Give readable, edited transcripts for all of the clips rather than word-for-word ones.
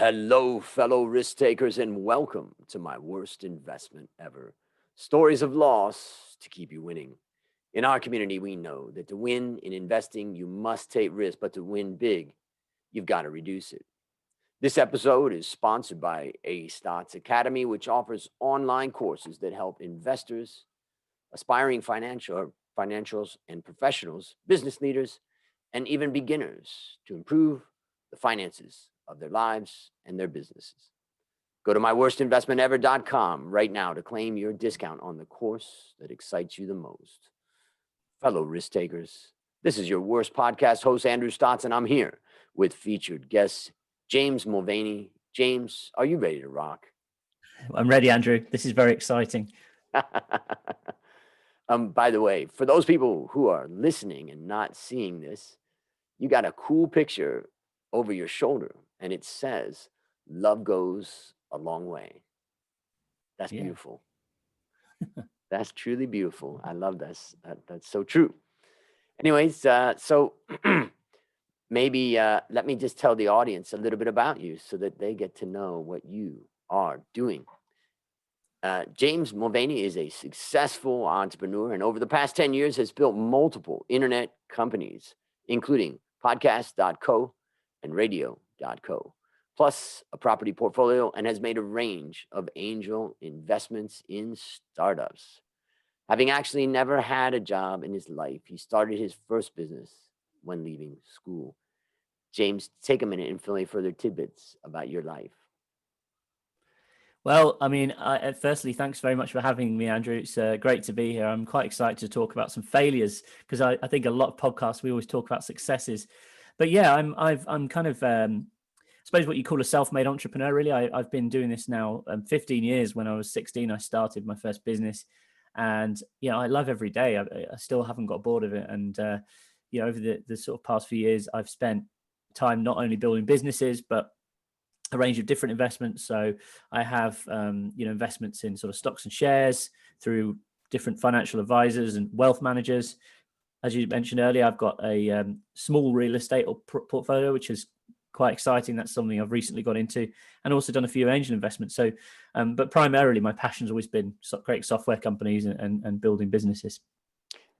Hello, fellow risk takers, and welcome to my worst investment ever. Stories of loss to keep you winning. In our community, we know that to win in investing, you must take risk, but to win big, you've got to reduce it. This episode is sponsored by A Stotts Academy, which offers online courses that help investors, aspiring financials and professionals, business leaders, and even beginners to improve the finances of their lives and their businesses. Go to myworstinvestmentever.com right now to claim your discount on the course that excites you the most. Fellow risk takers, this is your worst podcast host, Andrew Stotts, and I'm here with featured guest James Mulvany. James, are you ready to rock? I'm ready, Andrew. This is very exciting. By the way, for those people who are listening and not seeing this, you got a cool picture over your shoulder, and it says, "Love goes a long way." That's beautiful. That's truly beautiful. I love this. That's so true. Anyways, so maybe let me just tell the audience a little bit about you so that they get to know what you are doing. James Mulvany is a successful entrepreneur and over the past 10 years has built multiple internet companies, including podcast.co and radio.co, plus a property portfolio, and has made a range of angel investments in startups. Having actually never had a job in his life, he started his first business when leaving school. James, take a minute and fill in further tidbits about your life. Well, I mean, firstly, thanks very much for having me, Andrew. It's great to be here. I'm quite excited to talk about some failures because I think a lot of podcasts, we always talk about successes. But yeah, I'm kind of, I suppose what you call a self-made entrepreneur, really. I've been doing this now 15 years. When I was 16, I started my first business. And, I love every day. I still haven't got bored of it. And, over the sort of past few years, I've spent time not only building businesses, but a range of different investments. So I have, investments in sort of stocks and shares through different financial advisors and wealth managers. As you mentioned earlier, I've got a small real estate portfolio, which is quite exciting. That's something I've recently got into, and also done a few angel investments. So, but primarily my passion's always been creating software companies and building businesses.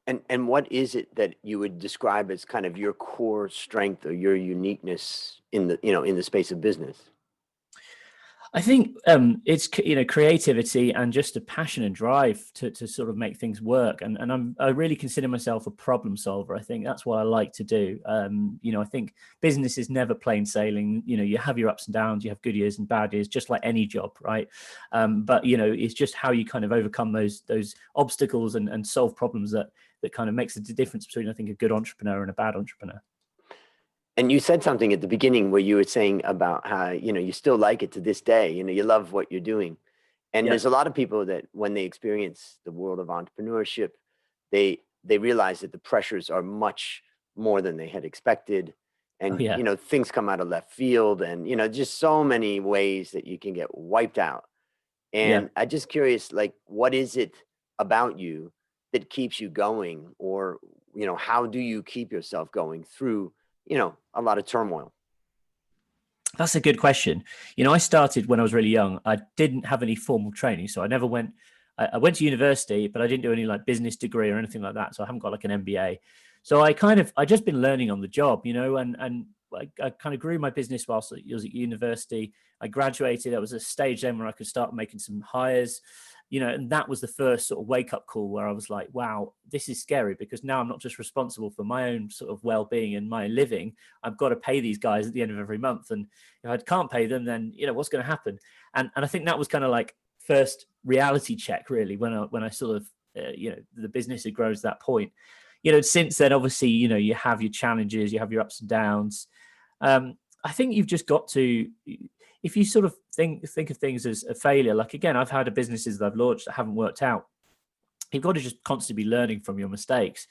And what is it that you would describe as kind of your core strength or your uniqueness in the space of business? I think it's creativity and just a passion and drive to sort of make things work. And I really consider myself a problem solver. I think that's what I like to do. I think business is never plain sailing. You have your ups and downs, you have good years and bad years, just like any job, right? But it's just how you kind of overcome those obstacles and solve problems that kind of makes the difference between, I think, a good entrepreneur and a bad entrepreneur. And you said something at the beginning where you were saying about how, you still like it to this day, you love what you're doing. And there's a lot of people that when they experience the world of entrepreneurship, they realize that the pressures are much more than they had expected. And, things come out of left field and, just so many ways that you can get wiped out. And I'm just curious, like, what is it about you that keeps you going? Or, how do you keep yourself going through a lot of turmoil? That's a good question. I started when I was really young. I didn't have any formal training. So I never went, I went to university, but I didn't do any like business degree or anything like that. So I haven't got like an MBA. So I just been learning on the job, and I kind of grew my business whilst I was at university. I graduated. There was a stage then where I could start making some hires. And that was the first sort of wake-up call where I was like, wow, this is scary because now I'm not just responsible for my own sort of well-being and my living. I've got to pay these guys at the end of every month. And if I can't pay them, then, what's going to happen? And I think that was kind of like first reality check, really, when I sort of, the business had grown to that point. Since then, obviously, you have your challenges, you have your ups and downs. I think you've just got to, if you sort of think of things as a failure, like, again, I've had businesses that I've launched that haven't worked out. You've got to just constantly be learning from your mistakes.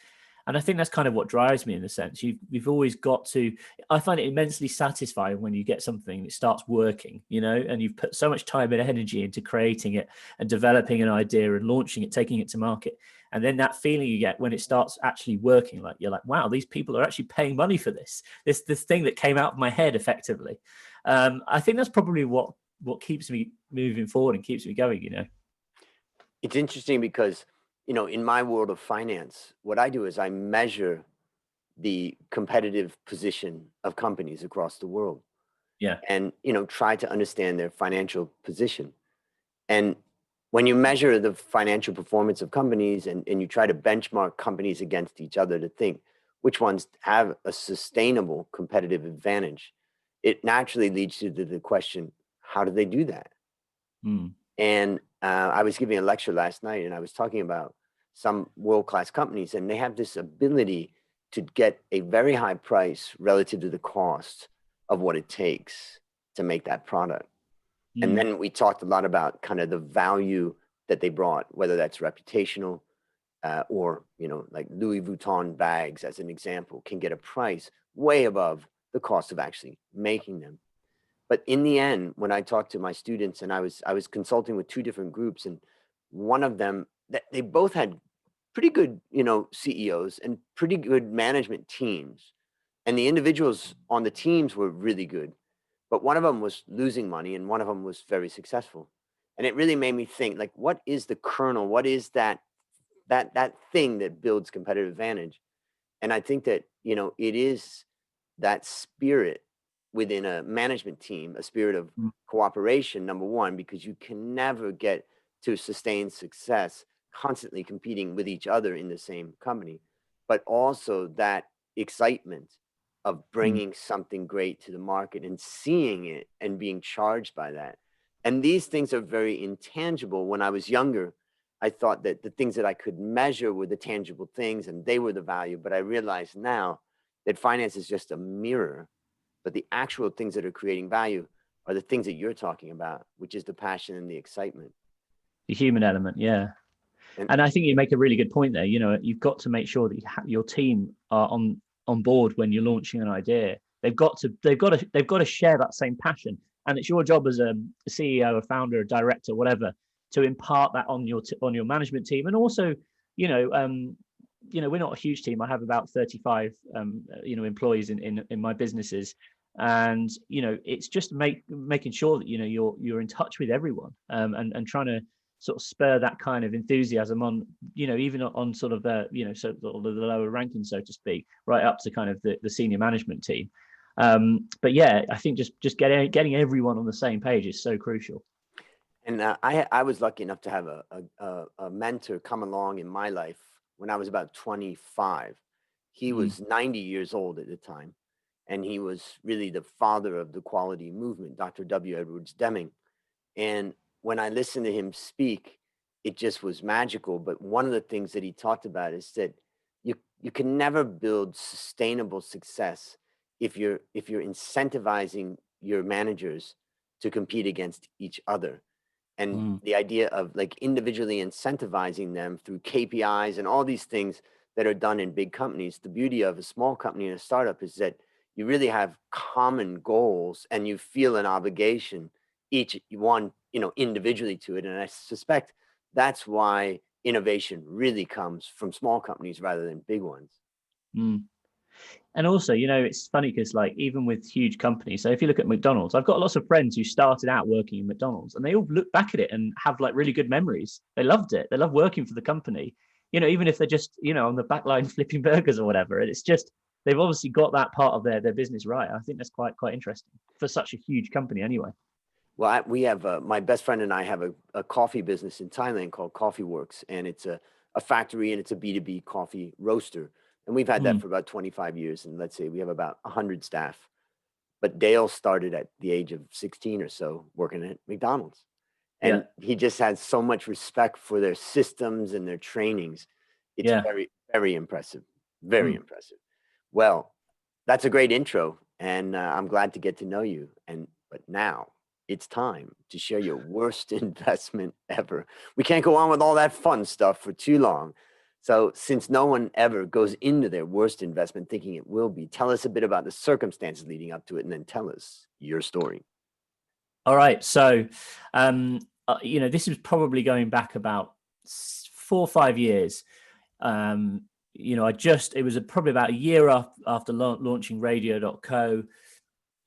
And I think that's kind of what drives me in a sense. You've always got to, I find it immensely satisfying when you get something that starts working, and you've put so much time and energy into creating it and developing an idea and launching it, taking it to market. And then that feeling you get when it starts actually working, like you're like, wow, these people are actually paying money for this thing that came out of my head effectively. I think that's probably what keeps me moving forward and keeps me going. It's interesting because, in my world of finance, what I do is I measure the competitive position of companies across the world Yeah. and, try to understand their financial position. And when you measure the financial performance of companies and you try to benchmark companies against each other to think which ones have a sustainable competitive advantage, it naturally leads to the question, how do they do that? Mm. And I was giving a lecture last night and I was talking about some world-class companies, and they have this ability to get a very high price relative to the cost of what it takes to make that product. And Mm. then we talked a lot about kind of the value that they brought, whether that's reputational or, like Louis Vuitton bags, as an example, can get a price way above the cost of actually making them. But in the end, when I talked to my students, and I was consulting with two different groups, and one of them, that they both had pretty good, CEOs and pretty good management teams. And the individuals on the teams were really good. But one of them was losing money and one of them was very successful. And it really made me think, like, what is the kernel? What is that thing that builds competitive advantage? And I think that, it is that spirit within a management team, a spirit of Mm. cooperation, number one, because you can never get to sustained success constantly competing with each other in the same company, but also that excitement of Mm. bringing something great to the market and seeing it and being charged by that. And these things are very intangible. When I was younger, I thought that the things that I could measure were the tangible things and they were the value. But I realize now that finance is just a mirror, but the actual things that are creating value are the things that you're talking about, which is the passion and the excitement. The human element, yeah. And And I think you make a really good point there. You've got to make sure that your team are on board when you're launching an idea. They've got to share that same passion, and it's your job as a CEO, a founder, a director, whatever, to impart that on your management team. And also, you know, um, we're not a huge team. I have about 35, employees in my businesses, and it's just making sure that you're in touch with everyone, and trying to sort of spur that kind of enthusiasm on, even on sort of so the lower ranking, so to speak, right up to kind of the senior management team. But yeah, I think just getting everyone on the same page is so crucial. And I was lucky enough to have a mentor come along in my life when I was about 25. He Mm. was 90 years old at the time, and he was really the father of the quality movement, Dr. W. Edwards Deming. And when I listened to him speak, it just was magical. But one of the things that he talked about is that you can never build sustainable success if you're incentivizing your managers to compete against each other. And Mm. the idea of like individually incentivizing them through KPIs and all these things that are done in big companies. The beauty of a small company and a startup is that you really have common goals and you feel an obligation each one, individually to it. And I suspect that's why innovation really comes from small companies rather than big ones. Mm. And also, it's funny because, like, even with huge companies, so if you look at McDonald's, I've got lots of friends who started out working in McDonald's, and they all look back at it and have like really good memories. They loved it. They love working for the company, even if they're just, on the back line flipping burgers or whatever. And it's just they've obviously got that part of their business right. I think that's quite interesting for such a huge company, anyway. Well, we have my best friend and I have a coffee business in Thailand called Coffee Works, and it's a factory and it's a B2B coffee roaster. And we've had that Mm. for about 25 years. And let's say we have about 100 staff. But Dale started at the age of 16 or so working at McDonald's. Yeah, And he just had so much respect for their systems and their trainings. It's yeah. very, very impressive. Very Mm. impressive. Well, that's a great intro, and I'm glad to get to know you. But now it's time to share your worst investment ever. We can't go on with all that fun stuff for too long. So, since no one ever goes into their worst investment thinking it will be, tell us a bit about the circumstances leading up to it, and then tell us your story. All right. So, this is probably going back about 4 or 5 years. It was probably about a year after launching radio.co.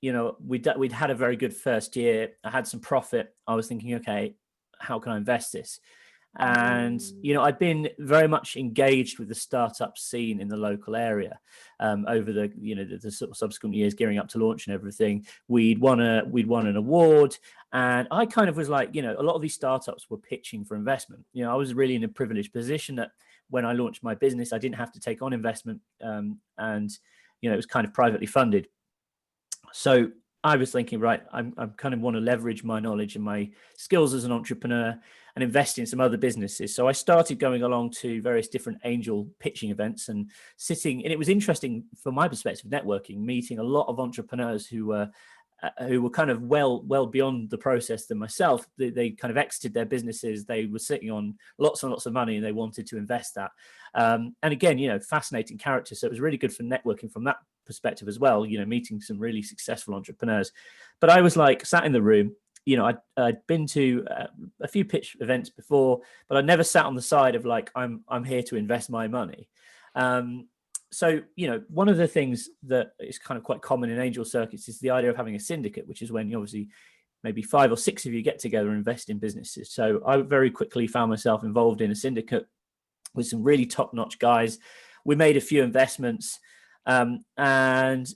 We'd had a very good first year. I had some profit. I was thinking, okay, how can I invest this? And I'd been very much engaged with the startup scene in the local area over the sort of subsequent years, gearing up to launch and everything. We'd won an award, and I kind of was like, a lot of these startups were pitching for investment. I was really in a privileged position that when I launched my business, I didn't have to take on investment, and it was kind of privately funded. So I was thinking, right, I'm kind of want to leverage my knowledge and my skills as an entrepreneur and invest in some other businesses. So I started going along to various different angel pitching events and sitting, and it was interesting from my perspective, networking, meeting a lot of entrepreneurs who were kind of well beyond the process than myself. They kind of exited their businesses. They were sitting on lots and lots of money, and they wanted to invest that. And again, fascinating characters. So it was really good for networking from that perspective as well, meeting some really successful entrepreneurs. But I was like sat in the room, I'd been to a few pitch events before, but I never sat on the side of like, I'm here to invest my money. So, one of the things that is kind of quite common in angel circuits is the idea of having a syndicate, which is when you obviously maybe 5 or 6 of you get together and invest in businesses. So I very quickly found myself involved in a syndicate with some really top-notch guys. We made a few investments, and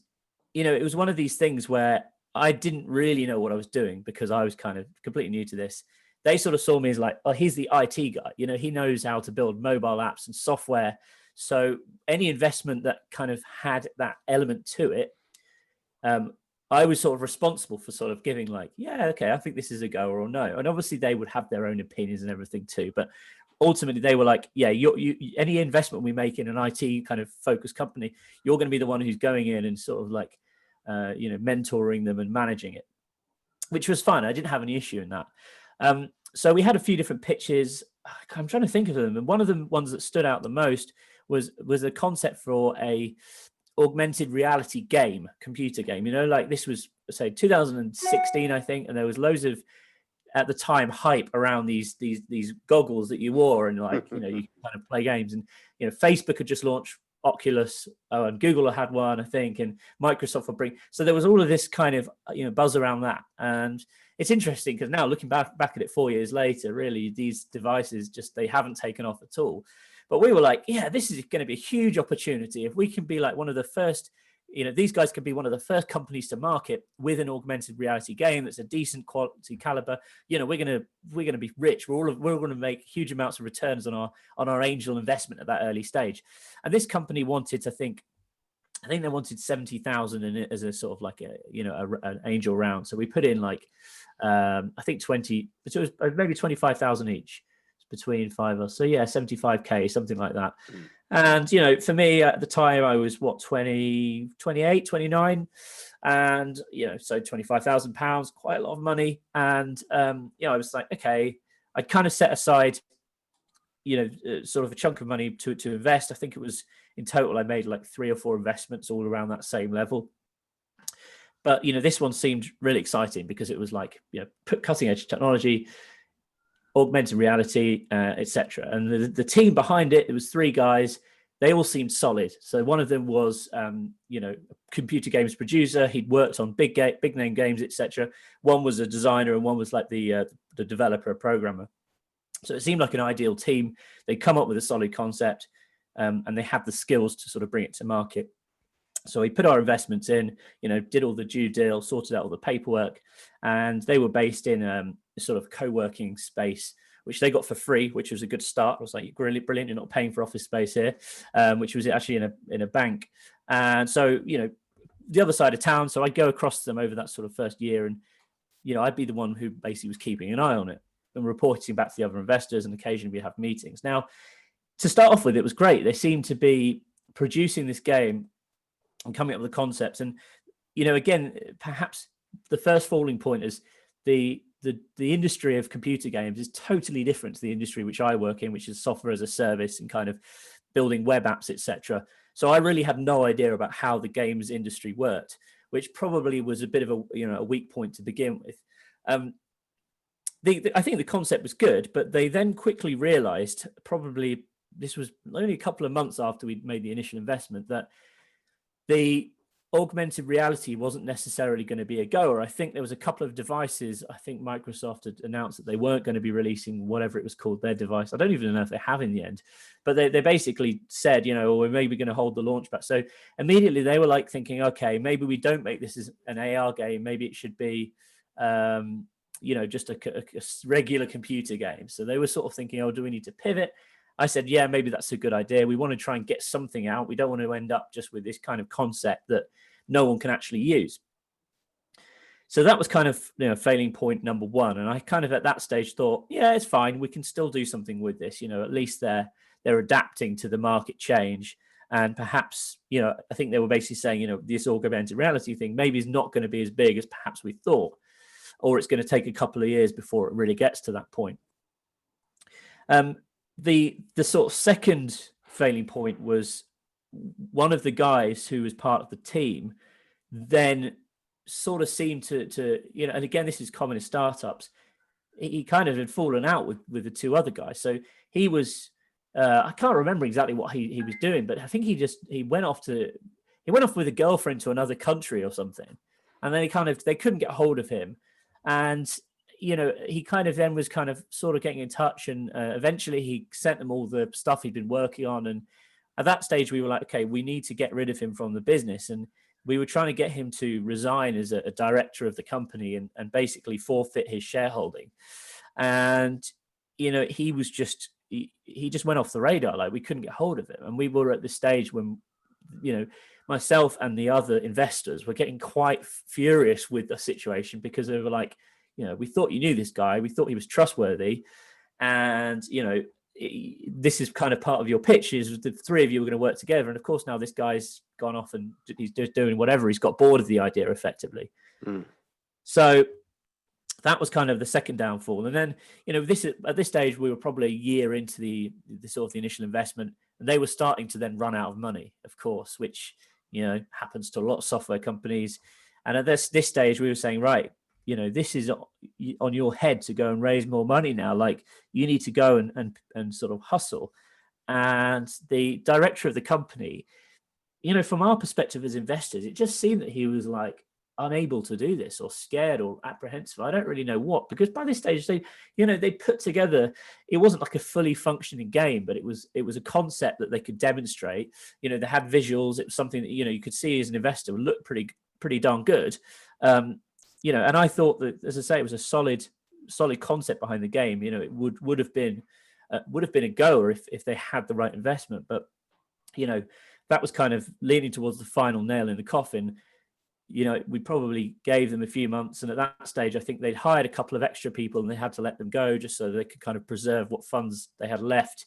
it was one of these things where I didn't really know what I was doing because I was kind of completely new to this. They sort of saw me as like, oh, he's the IT guy. He knows how to build mobile apps and software. So any investment that kind of had that element to it, I was sort of responsible for sort of giving like, yeah, okay, I think this is a go or no. And obviously they would have their own opinions and everything too. But ultimately they were like, yeah, any investment we make in an IT kind of focused company, you're going to be the one who's going in and sort of like, mentoring them and managing it, which was fine. I didn't have any issue in that. So we had a few different pitches. I'm trying to think of them. And one of the ones that stood out the most was a concept for a augmented reality game, computer game. Like this was, say, 2016, I think, and there was loads of, at the time, hype around these goggles that you wore, and like you kind of play games. And Facebook had just launched Oculus, and Google had one, I think, and Microsoft would bring. So there was all of this kind of buzz around that, and it's interesting because now looking back at it 4 years later, really these devices they haven't taken off at all. But we were like, yeah, this is going to be a huge opportunity if we can be like one of the first. These guys could be one of the first companies to market with an augmented reality game that's a decent quality caliber. We're gonna be rich. We're going to make huge amounts of returns on our angel investment at that early stage. And this company wanted, I think they wanted 70,000 in it as a sort of like an angel round. So we put in like I think 20, it was maybe 25,000 each between 5 or so, yeah, 75k, something like that. And for me at the time I was 28, 29, and so £25,000, quite a lot of money. And I was like, okay, I'd kind of set aside sort of a chunk of money to invest. I think it was in total I made like 3 or 4 investments all around that same level. But this one seemed really exciting because it was like cutting edge technology, augmented reality, etc. And the team behind it was 3 guys. They all seemed solid. So one of them was, a computer games producer. He'd worked on big name games, etc. One was a designer, and one was like the developer, programmer. So it seemed like an ideal team. They come up with a solid concept, and they had the skills to sort of bring it to market. So we put our investments in, did all the due deal, sorted out all the paperwork, and they were based in a sort of co-working space, which they got for free, which was a good start. I was like, brilliant, you're not paying for office space here, which was actually in a bank. And so, the other side of town, so I'd go across them over that sort of first year, and, I'd be the one who basically was keeping an eye on it and reporting back to the other investors, and occasionally we'd have meetings. Now, to start off with, it was great. They seemed to be producing this game and coming up with the concepts. And, again, perhaps the first falling point is the the industry of computer games is totally different to the industry which I work in, which is software as a service and kind of building web apps, etc. So I really had no idea about how the games industry worked, which probably was a bit of a weak point to begin with. I think the concept was good, but they then quickly realized, probably this was only a couple of months after we'd made the initial investment, that the augmented reality wasn't necessarily going to be a goer. I think there was a couple of devices. I think Microsoft had announced that they weren't going to be releasing whatever it was called, their device. I don't even know if they have in the end, but they basically said, we're maybe going to hold the launch back. So immediately they were like thinking, okay, maybe we don't make this as an AR game. Maybe it should be, just a regular computer game. So they were sort of thinking, oh, do we need to pivot? I said, yeah, maybe that's a good idea. We want to try and get something out. We don't want to end up just with this kind of concept that no one can actually use. So that was kind of failing point number one. And I kind of at that stage thought, yeah, it's fine. We can still do something with this. At least they're adapting to the market change. And perhaps, I think they were basically saying, this augmented reality thing maybe is not going to be as big as perhaps we thought, or it's going to take a couple of years before it really gets to that point. The sort of second failing point was one of the guys who was part of the team then sort of seemed to and again, this is common in startups. He kind of had fallen out with the two other guys. So he was, I can't remember exactly what he was doing, but I think he went off with a girlfriend to another country or something, and then they couldn't get hold of him, and he kind of then was kind of sort of getting in touch, and eventually he sent them all the stuff he'd been working on. And at that stage, we were like, okay, we need to get rid of him from the business. And we were trying to get him to resign as a director of the company and basically forfeit his shareholding. And, he was he just went off the radar. Like, we couldn't get hold of him. And we were at this stage when, myself and the other investors were getting quite furious with the situation, because they were like, we thought you knew this guy. We thought he was trustworthy. And, this is kind of part of your pitch, is the three of you were going to work together. And of course, now this guy's gone off and he's just doing whatever. He's got bored of the idea effectively. So that was kind of the second downfall. And then, at this stage, we were probably a year into the sort of the initial investment, and they were starting to then run out of money, of course, which, happens to a lot of software companies. And at this stage, we were saying, right, this is on your head to go and raise more money now. Like, you need to go and sort of hustle. And the director of the company, from our perspective as investors, it just seemed that he was like unable to do this, or scared or apprehensive. I don't really know what, because by this stage they put together, it wasn't like a fully functioning game, but it was a concept that they could demonstrate. They had visuals. It was something that you could see as an investor would look pretty darn good. And I thought that, as I say, it was a solid concept behind the game. It would have been a goer if they had the right investment. But that was kind of leaning towards the final nail in the coffin. We probably gave them a few months, and at that stage, I think they'd hired a couple of extra people, and they had to let them go just so they could kind of preserve what funds they had left.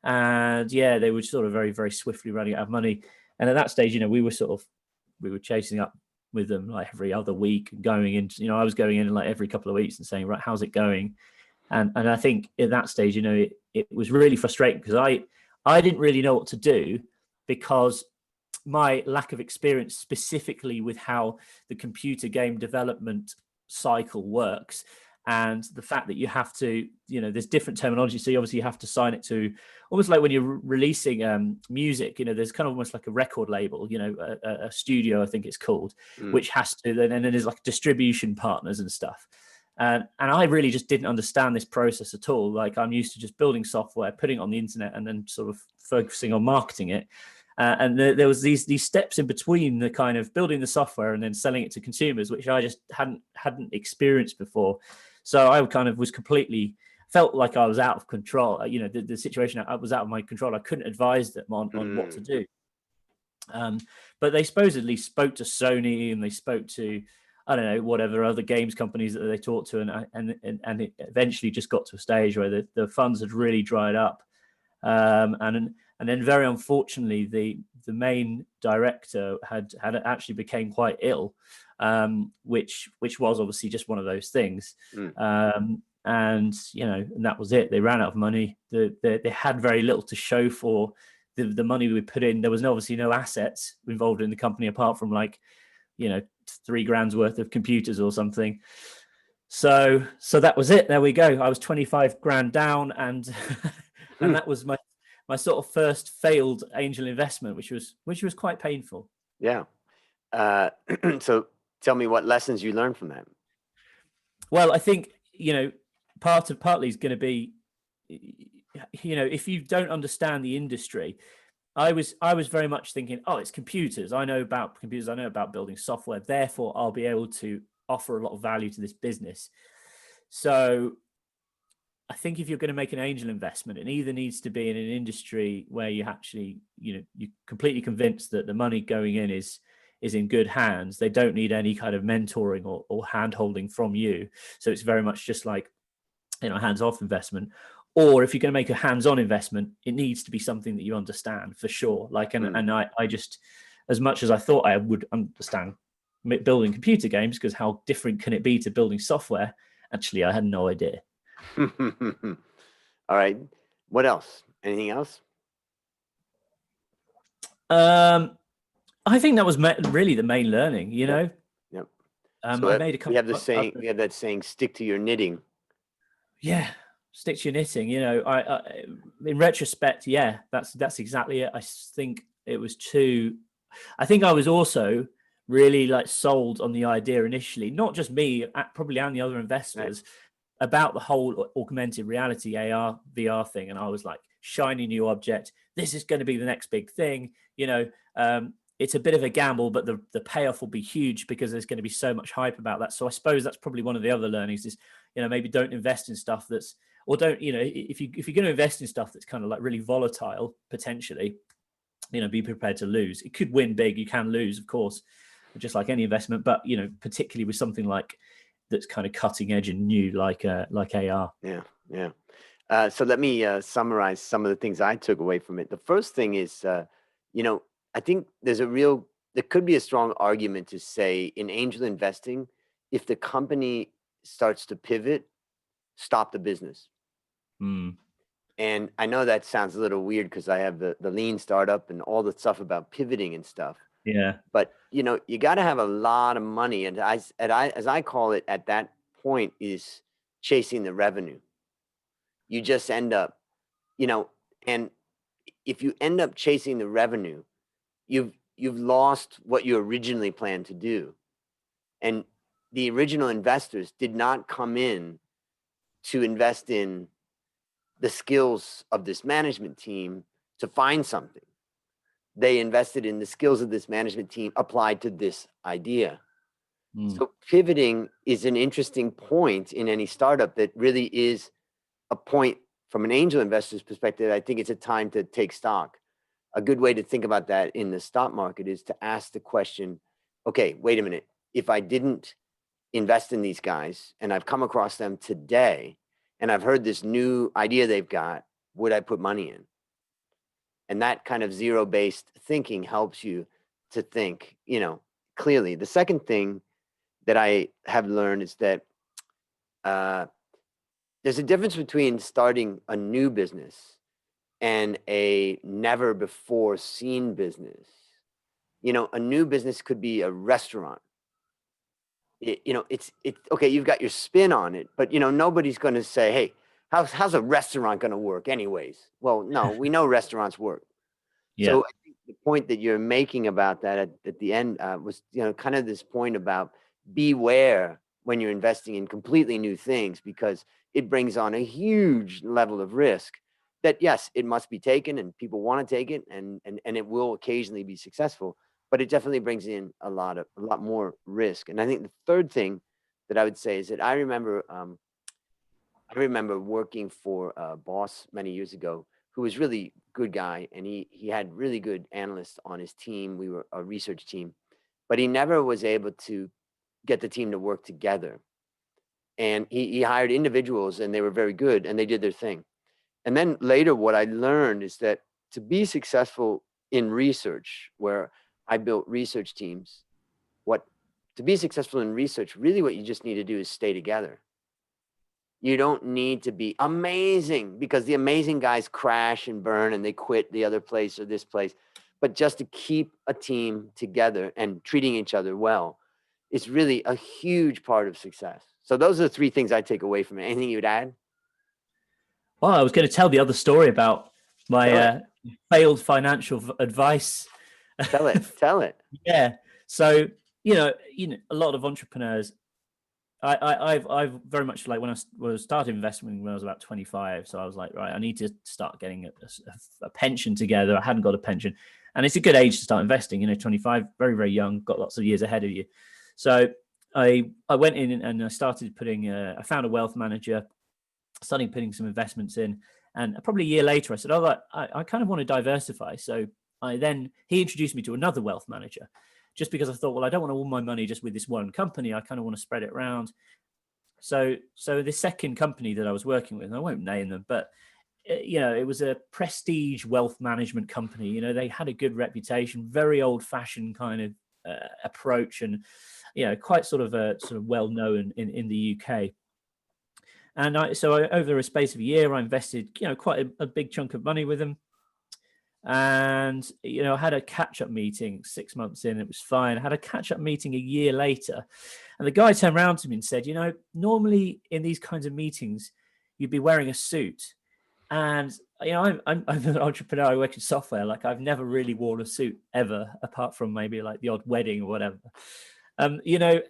And yeah, they were sort of very, very swiftly running out of money. And at that stage, we were chasing up with them like every other week, going into, I was going in like every couple of weeks and saying, right, how's it going? And I think at that stage, it was really frustrating, because I didn't really know what to do, because my lack of experience specifically with how the computer game development cycle works, and the fact that you have to, there's different terminology. So obviously you have to sign it to, almost like when you're releasing music, there's kind of almost like a record label, a studio, I think it's called, which has to, and then there's like distribution partners and stuff. And I really just didn't understand this process at all. Like, I'm used to just building software, putting it on the internet, and then sort of focusing on marketing it. And there was these steps in between, the kind of building the software and then selling it to consumers, which I just hadn't experienced before. So I kind of felt like I was out of control. The situation was out of my control. I couldn't advise them on what to do. But they supposedly spoke to Sony, and they spoke to, I don't know, whatever other games companies that they talked to, and it eventually just got to a stage where the funds had really dried up. And then very unfortunately, the main director had actually became quite ill, which was obviously just one of those things. And and that was it. They ran out of money. They had very little to show for the money we put in. There was obviously no assets involved in the company apart from like $3,000 worth of computers or something. So that was it. There we go. I was 25 grand down, and and that was my sort of first failed angel investment, which was quite painful. Yeah. So tell me what lessons you learned from that. Well, I think partly is going to be, if you don't understand the industry. I was very much thinking, oh, it's computers. I know about computers. I know about building software. Therefore, I'll be able to offer a lot of value to this business. So I think if you're going to make an angel investment, it either needs to be in an industry where you actually, you're completely convinced that the money going in is in good hands. They don't need any kind of mentoring or hand holding from you. So it's very much just like, hands-off investment. Or if you're going to make a hands-on investment, it needs to be something that you understand for sure. Like, and I just, as much as I thought I would understand building computer games, because how different can it be to building software? Actually, I had no idea. All right. What else? Anything else? I think that was really the main learning, Yep. So I made a couple. we have that saying, stick to your knitting. Yeah. Stick to your knitting. I in retrospect, yeah, that's exactly it. I think it was I think I was also really like sold on the idea initially, not just me, probably and the other investors, about the whole augmented reality AR VR thing. And I was like, shiny new object. This is going to be the next big thing. It's a bit of a gamble, but the payoff will be huge because there's going to be so much hype about that. So I suppose that's probably one of the other learnings is, maybe don't invest in stuff that's, or don't, if you're going to invest in stuff that's kind of like really volatile, potentially, be prepared to lose. It could win big. You can lose, of course, just like any investment, but, particularly with something like that's kind of cutting edge and new, like AR. Yeah. So let me summarize some of the things I took away from it. The first thing is, I think there could be a strong argument to say in angel investing, if the company starts to pivot, stop the business. And I know that sounds a little weird because I have the lean startup and all the stuff about pivoting and stuff. Yeah. But you got to have a lot of money, and as I call it at that point is chasing the revenue. You just end up, and if you end up chasing the revenue, you've lost what you originally planned to do. And the original investors did not come in to invest in the skills of this management team to find something. They invested in the skills of this management team applied to this idea. So pivoting is an interesting point in any startup that really is a point from an angel investor's perspective. I think it's a time to take stock. A good way to think about that in the stock market is to ask the question, okay, wait a minute. If I didn't invest in these guys and I've come across them today and I've heard this new idea they've got, would I put money in? And that kind of zero-based thinking helps you to think, clearly. The second thing that I have learned is that there's a difference between starting a new business and a never before seen business. A new business could be a restaurant. It's okay. You've got your spin on it, but nobody's going to say, "Hey, how's a restaurant going to work, anyways?" Well, no, we know restaurants work. Yeah. So I think the point that you're making about that at the end was, kind of this point about beware when you're investing in completely new things, because it brings on a huge level of risk. That yes, it must be taken, and people want to take it, and it will occasionally be successful. But it definitely brings in a lot more risk. And I think the third thing that I would say is that I remember working for a boss many years ago who was really good guy, and he had really good analysts on his team. We were a research team, but he never was able to get the team to work together. And he hired individuals, and they were very good, and they did their thing. And then later, what I learned is that to be successful in research where I built research teams. What to be successful in research, really what you just need to do is stay together. You don't need to be amazing, because the amazing guys crash and burn and they quit the other place or this place. But just to keep a team together and treating each other well is really a huge part of success. So those are the three things I take away from it. Anything you'd add? Well, I was going to tell the other story about Tell it. my failed financial advice. Tell it. Tell it. Yeah. So, a lot of entrepreneurs, I've very much like when I started investing when I was about 25. So I was like, right, I need to start getting a pension together. I hadn't got a pension, and it's a good age to start investing. 25, very, very young, got lots of years ahead of you. So I went in and I started I found a wealth manager, started putting some investments in, and probably a year later I said, oh, I kind of want to diversify. So he introduced me to another wealth manager, just because I thought, well, I don't want all my money just with this one company. I kind of want to spread it around. So the second company that I was working with, and I won't name them, but it was a prestige wealth management company. They had a good reputation, very old fashioned kind of approach, and quite sort of well known in the UK. And over a space of a year, I invested quite a big chunk of money with them. And I had a catch-up meeting 6 months in. It was fine. I had a catch-up meeting a year later, and the guy turned around to me and said, normally in these kinds of meetings you'd be wearing a suit, and I'm an entrepreneur. I work in software. Like, I've never really worn a suit ever, apart from maybe like the odd wedding or whatever.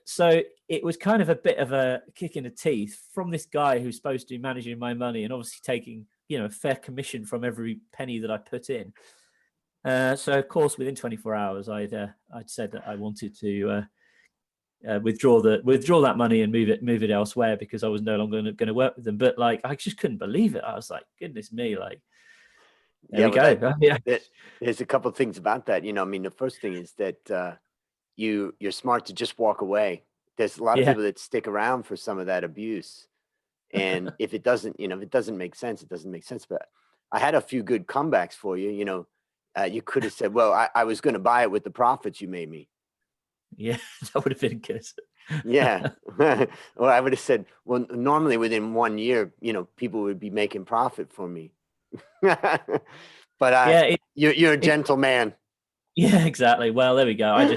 So it was kind of a bit of a kick in the teeth from this guy who's supposed to be managing my money and obviously taking a fair commission from every penny that I put in. So of course, within 24 hours, I'd said that I wanted to withdraw that money and move it elsewhere, because I was no longer going to work with them. But like, I just couldn't believe it. I was like, goodness me, like, there we go. There's a couple of things about that. The first thing is that you're smart to just walk away. There's a lot of people that stick around for some of that abuse. And if it doesn't make sense, it doesn't make sense. But I had a few good comebacks for you. You could have said, well, I was going to buy it with the profits you made me. Yeah, that would have been good. Yeah. Or I would have said, well, normally within 1 year, people would be making profit for me. But you're a gentleman. Yeah, exactly. Well, there we go. I've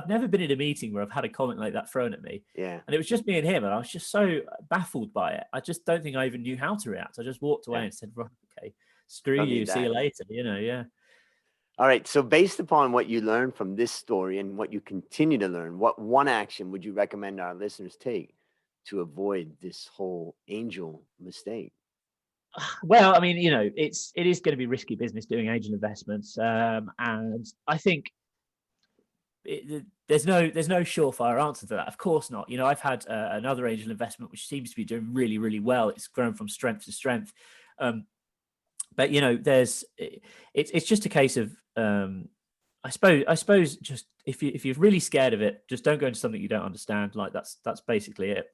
never been in a meeting where I've had a comment like that thrown at me. Yeah. And it was just me and him, and I was just so baffled by it. I just don't think I even knew how to react. I just walked away and said, right, okay, screw you, see you later, yeah. All right. So based upon what you learned from this story and what you continue to learn, what one action would you recommend our listeners take to avoid this whole angel mistake? Well, I mean, it is going to be risky business doing angel investments, and I think there's no surefire answer to that. Of course not. I've had another angel investment which seems to be doing really, really well. It's grown from strength to strength, but it's just a case of I suppose just if you're really scared of it, just don't go into something you don't understand. Like, that's basically it.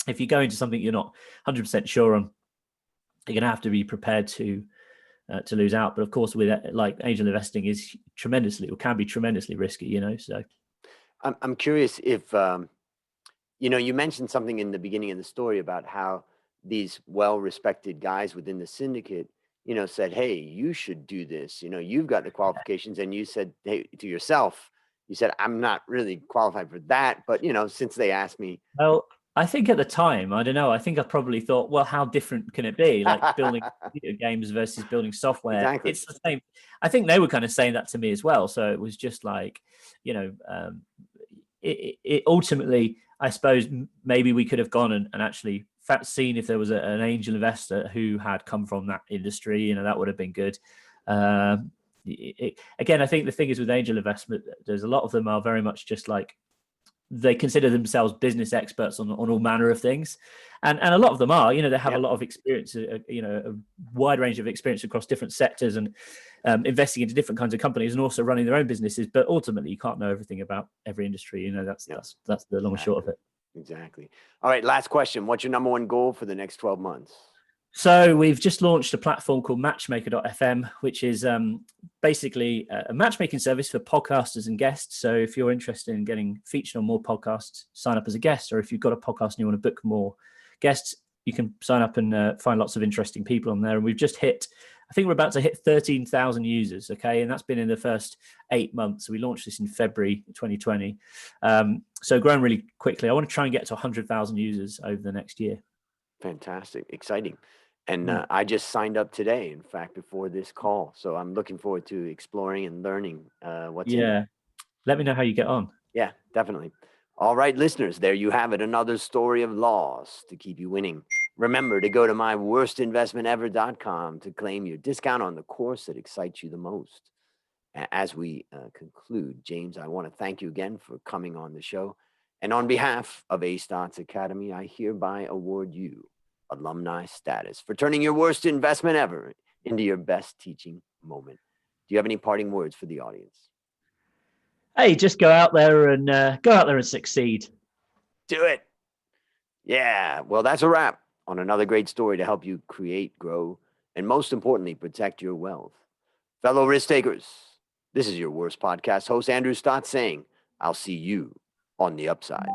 If you go into something you're not 100% sure on, you're going to have to be prepared to lose out. But of course, with like angel investing can be tremendously risky, so. I'm curious if, you mentioned something in the beginning of the story about how these well-respected guys within the syndicate, said, hey, you should do this. You've got the qualifications. And you said, hey, to yourself, you said, I'm not really qualified for that. But, since they asked me. Well, I think at the time, I don't know. I think I probably thought, well, how different can it be? Like, building video games versus building software. Exactly. It's the same. I think they were kind of saying that to me as well. So it was just like, it ultimately, I suppose maybe we could have gone and actually seen if there was an angel investor who had come from that industry. That would have been good. Again, I think the thing is with angel investment, there's a lot of them are very much just like, they consider themselves business experts on all manner of things, and a lot of them are. They have a lot of experience, a wide range of experience across different sectors, and investing into different kinds of companies, and also running their own businesses. But ultimately, you can't know everything about every industry. That's the long and short of it. Exactly. All right, last question. What's your number one goal for the next 12 months? So we've just launched a platform called Matchmaker.fm, which is basically a matchmaking service for podcasters and guests. So if you're interested in getting featured on more podcasts, sign up as a guest. Or if you've got a podcast and you want to book more guests, you can sign up and find lots of interesting people on there. And we've just I think we're about to hit 13,000 users. Okay. And that's been in the first 8 months. We launched this in February 2020. So growing really quickly. I want to try and get to 100,000 users over the next year. Fantastic. Exciting. And I just signed up today, in fact, before this call. So I'm looking forward to exploring and learning what's in it. Let me know how you get on. Yeah, definitely. All right, listeners, there you have it. Another story of loss to keep you winning. Remember to go to myworstinvestmentever.com to claim your discount on the course that excites you the most. As we conclude, James, I want to thank you again for coming on the show. And on behalf of A Stotts Academy, I hereby award you alumni status for turning your worst investment ever into your best teaching moment. Do you have any parting words for the audience? Hey, just go out there and succeed. Do it. Yeah. Well, that's a wrap on another great story to help you create, grow, and most importantly, protect your wealth. Fellow risk takers, this is your worst podcast host, Andrew Stott, saying, I'll see you on the upside.